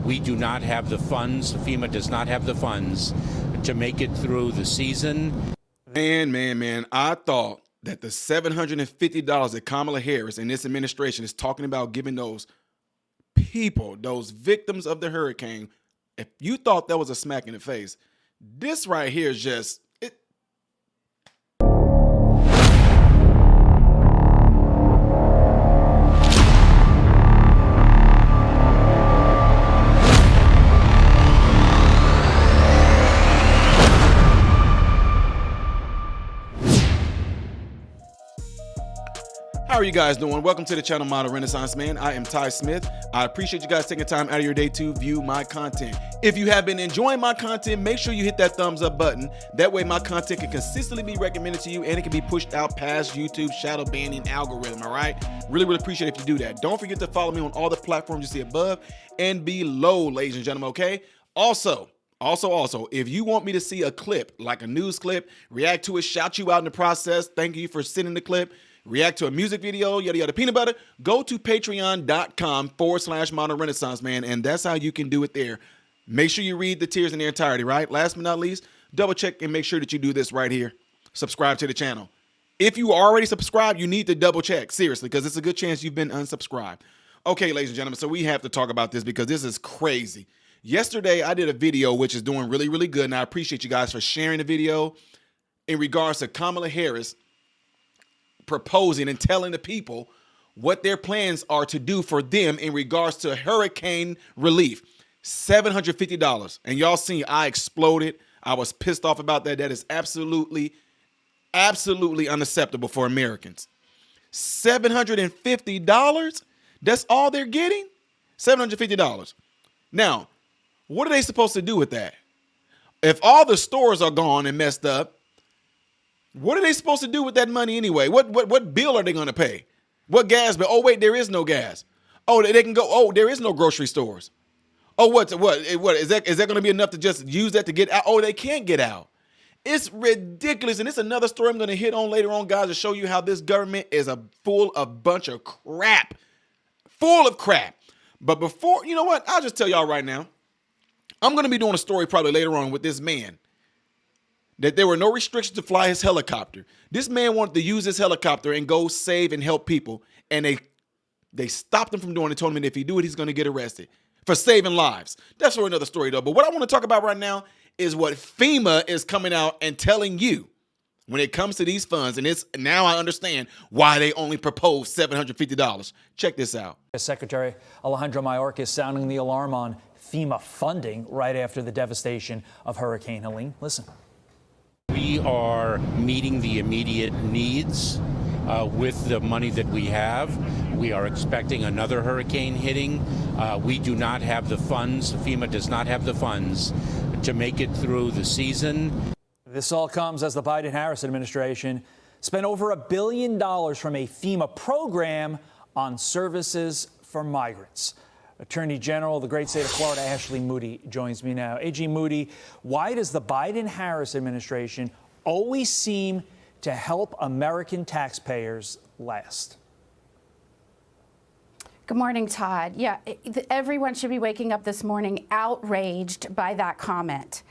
We do not have the funds. FEMA does not have the funds to make it through the season. Man, I thought that the $750 that Kamala Harris and this administration is talking about giving those people, those victims of the hurricane, if you thought that was a smack in the face, this right here is just it. How are you guys doing? Welcome to the channel Modern Renaissance Man. I am Ty Smith. I appreciate you guys taking time out of your day to view my content. If you have been enjoying my content, make sure you hit that thumbs up button. That way my content can consistently be recommended to you and it can be pushed out past YouTube shadow banning algorithm, all right? Really appreciate it if you do that. Don't forget to follow me on all the platforms you see above and below, ladies and gentlemen, okay? Also, if you want me to see a clip, like a news clip, react to it, shout you out in the process, thank you for sending the clip, react to a music video, yada yada peanut butter, go to patreon.com/Modern Renaissance Man, and that's how you can do it there. Make sure you read the tiers in their entirety, right? Last but not least, double check and make sure that you do this right here. Subscribe to the channel. If you already subscribed, you need to double check, seriously, because it's a good chance you've been unsubscribed. Okay, ladies and gentlemen, so we have to talk about this because this is crazy. Yesterday, I did a video which is doing really good, and I appreciate you guys for sharing the video in regards to Kamala Harris proposing and telling the people what their plans are to do for them in regards to hurricane relief. $750. And y'all seen I exploded. I was pissed off about that. That is absolutely unacceptable for Americans. $750? That's all they're getting? $750. Now, what are they supposed to do with that? If all the stores are gone and messed up, what are they supposed to do with that money anyway? What bill are they going to pay? What gas bill? Oh, wait, there is no gas. Oh, they can go. Oh, there is no grocery stores. Oh, what is that going to be enough to just use that to get out? Oh, they can't get out. It's ridiculous. And it's another story I'm going to hit on later on, guys, to show you how this government is full of bunch of crap. Full of crap. But before, you know what? I'll just tell y'all right now. I'm going to be doing a story probably later on with this man. That there were no restrictions to fly his helicopter. This man wanted to use his helicopter and go save and help people. And they stopped him from doing it, told him that if he do it, he's going to get arrested for saving lives. That's for another story, though. But what I want to talk about right now is what FEMA is coming out and telling you when it comes to these funds. And it's now I understand why they only proposed $750. Check this out. Secretary Alejandro Mayorkas is sounding the alarm on FEMA funding right after the devastation of Hurricane Helene. Listen. We are meeting the immediate needs with the money that we have. We are expecting another hurricane hitting. We do not have the funds. FEMA does not have the funds to make it through the season. This all comes as the Biden-Harris administration spent over $1 billion from a FEMA program on services for migrants. Attorney General of the great state of Florida, Ashley Moody, joins me now. AG Moody, why does the Biden-Harris administration always seem to help American taxpayers last? Good morning, Todd. Yeah, everyone should be waking up this morning outraged by that comment.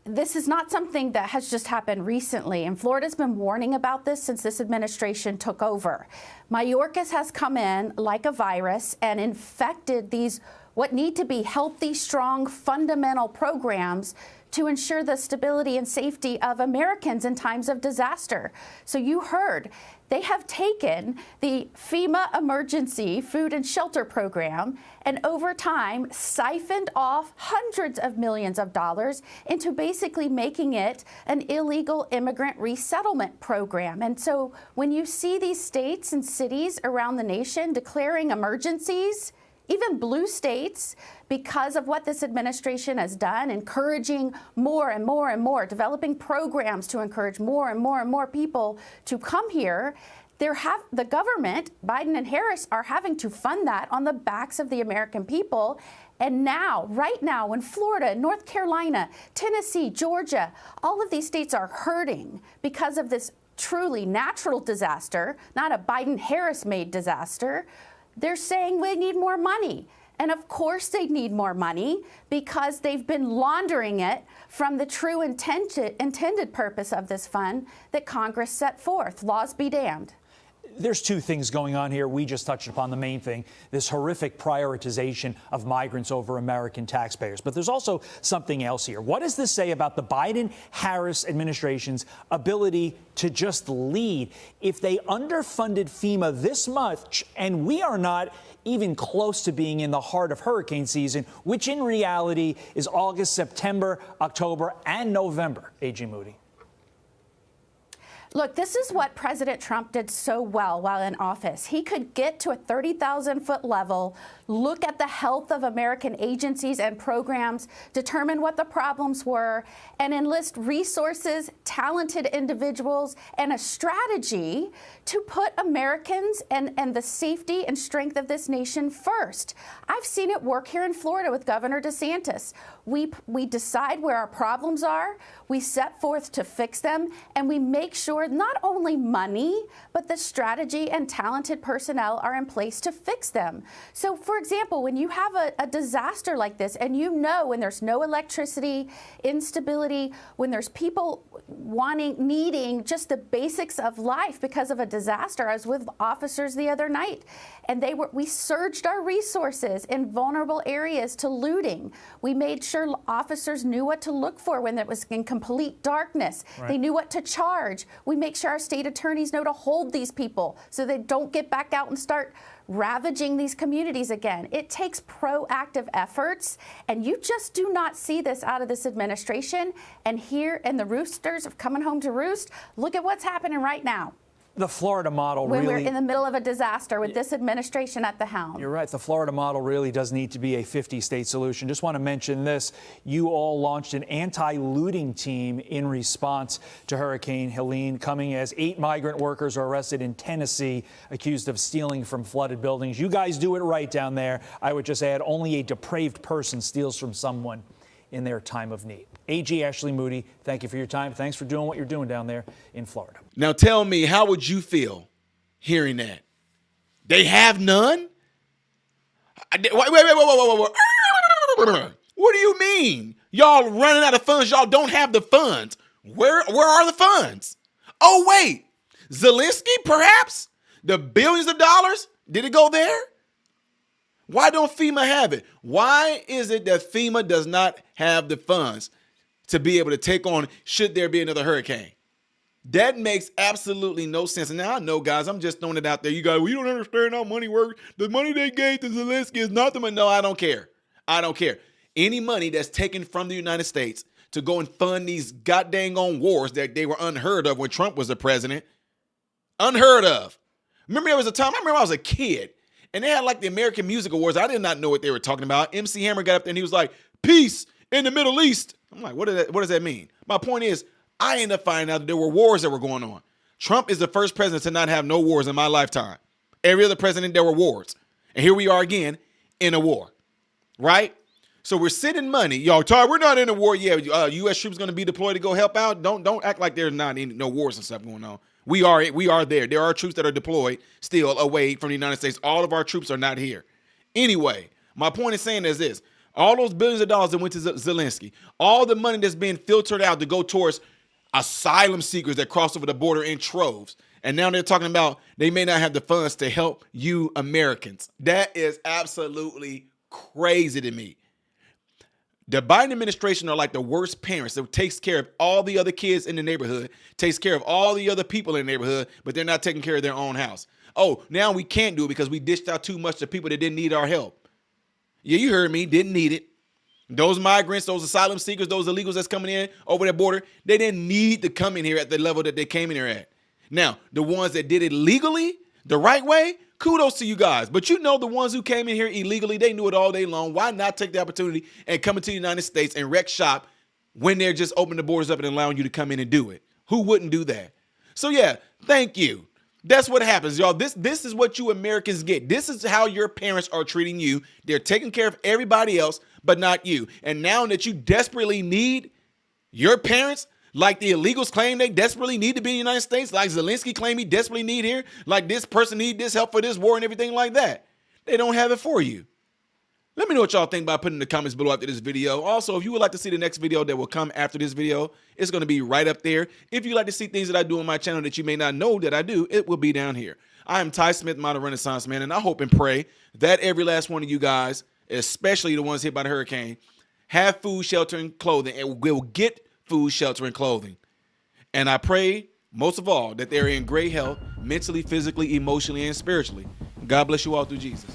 This is not something that has just happened recently, and Florida's been warning about this since this administration took over. Mayorkas has come in like a virus and infected these what need to be healthy, strong, fundamental programs to ensure the stability and safety of Americans in times of disaster. So you heard, they have taken the FEMA Emergency Food and Shelter Program and over time siphoned off hundreds of millions of dollars into basically making it an illegal immigrant resettlement program. And so when you see these states and cities around the nation declaring emergencies, even blue states, because of what this administration has done, encouraging more and more and more, developing programs to encourage more and more and more people to come here, the government, Biden and Harris, are having to fund that on the backs of the American people. And now, right now, in Florida, North Carolina, Tennessee, Georgia, all of these states are hurting because of this truly natural disaster, not a Biden-Harris-made disaster. They're saying we need more money. And of course they need more money because they've been laundering it from the true intended purpose of this fund that Congress set forth. Laws be damned. There's two things going on here. We just touched upon the main thing, this horrific prioritization of migrants over American taxpayers. But there's also something else here. What does this say about the Biden-Harris administration's ability to just lead? If they underfunded FEMA this much, and we are not even close to being in the heart of hurricane season, which in reality is August, September, October, and November, A.G. Moody. Look, this is what President Trump did so well while in office. He could get to a 30,000-foot level, look at the health of American agencies and programs, determine what the problems were, and enlist resources, talented individuals, and a strategy to put Americans and the safety and strength of this nation first. I've seen it work here in Florida with Governor DeSantis. We decide where our problems are, we set forth to fix them, and we make sure not only money, but the strategy and talented personnel are in place to fix them. So, for example, when you have a disaster like this, and you know when there's no electricity, instability, when there's people needing just the basics of life because of a disaster. I was with officers the other night, and we surged our resources in vulnerable areas to looting. We made sure officers knew what to look for when it was in complete darkness. Right. They knew what to charge. We make sure our state attorneys know to hold these people so they don't get back out and start ravaging these communities again. It takes proactive efforts, and you just do not see this out of this administration. And here, and the roosters of coming home to roost, look at what's happening right now. The Florida model when really... we're in the middle of a disaster with this administration at the helm. You're right. The Florida model really does need to be a 50-state solution. Just want to mention this. You all launched an anti-looting team in response to Hurricane Helene, coming as 8 migrant workers are arrested in Tennessee, accused of stealing from flooded buildings. You guys do it right down there. I would just add, only a depraved person steals from someone in their time of need. A.G. Ashley Moody, thank you for your time. Thanks for doing what you're doing down there in Florida. Now tell me, how would you feel hearing that? They have none? Wait. What do you mean? Y'all running out of funds. Y'all don't have the funds. Where are the funds? Oh, wait. Zelensky, perhaps? The billions of dollars? Did it go there? Why don't FEMA have it? Why is it that FEMA does not have the funds to be able to take on should there be another hurricane? That makes absolutely no sense. And now I know, guys, I'm just throwing it out there. You guys, we don't understand how money works. The money they gave to Zelensky is not the money. No, I don't care. I don't care. Any money that's taken from the United States to go and fund these goddamn on wars that they were unheard of when Trump was the president. Unheard of. Remember, there was a time, I was a kid, and they had like the American Music Awards. I did not know what they were talking about. MC Hammer got up there and he was like, peace in the Middle East. I'm like, what does that mean? My point is, I ended up finding out that there were wars that were going on. Trump is the first president to not have no wars in my lifetime. Every other president, there were wars. And here we are again in a war, right? So we're sending money. Y'all, we're not in a war yet. U.S. troops going to be deployed to go help out. Don't act like there's not no wars and stuff going on. We are there. There are troops that are deployed still away from the United States. All of our troops are not here. Anyway, my point is saying is this. All those billions of dollars that went to Zelensky, all the money that's being filtered out to go towards asylum seekers that cross over the border in troves. And now they're talking about they may not have the funds to help you Americans. That is absolutely crazy to me. The Biden administration are like the worst parents that takes care of all the other kids in the neighborhood, takes care of all the other people in the neighborhood, but they're not taking care of their own house. Oh, now we can't do it because we dished out too much to people that didn't need our help. Yeah, you heard me, didn't need it. Those migrants, those asylum seekers, those illegals that's coming in over that border, they didn't need to come in here at the level that they came in here at. Now, the ones that did it legally, the right way, kudos to you guys. But you know the ones who came in here illegally, they knew it all day long. Why not take the opportunity and come into the United States and wreck shop when they're just opening the borders up and allowing you to come in and do it? Who wouldn't do that? So yeah, thank you. That's what happens, y'all. This is what you Americans get. This is how your parents are treating you. They're taking care of everybody else, but not you. And now that you desperately need your parents, like the illegals claim they desperately need to be in the United States, like Zelensky claimed he desperately need here, like this person need this help for this war and everything like that. They don't have it for you. Let me know what y'all think by putting in the comments below after this video. Also, if you would like to see the next video that will come after this video, it's going to be right up there. If you like to see things that I do on my channel that you may not know that I do, it will be down here. I am Ty Smith, Modern Renaissance Man, and I hope and pray that every last one of you guys, especially the ones hit by the hurricane, have food, shelter, and clothing, and will get food, shelter, and clothing. And I pray, most of all, that they're in great health, mentally, physically, emotionally, and spiritually. God bless you all through Jesus.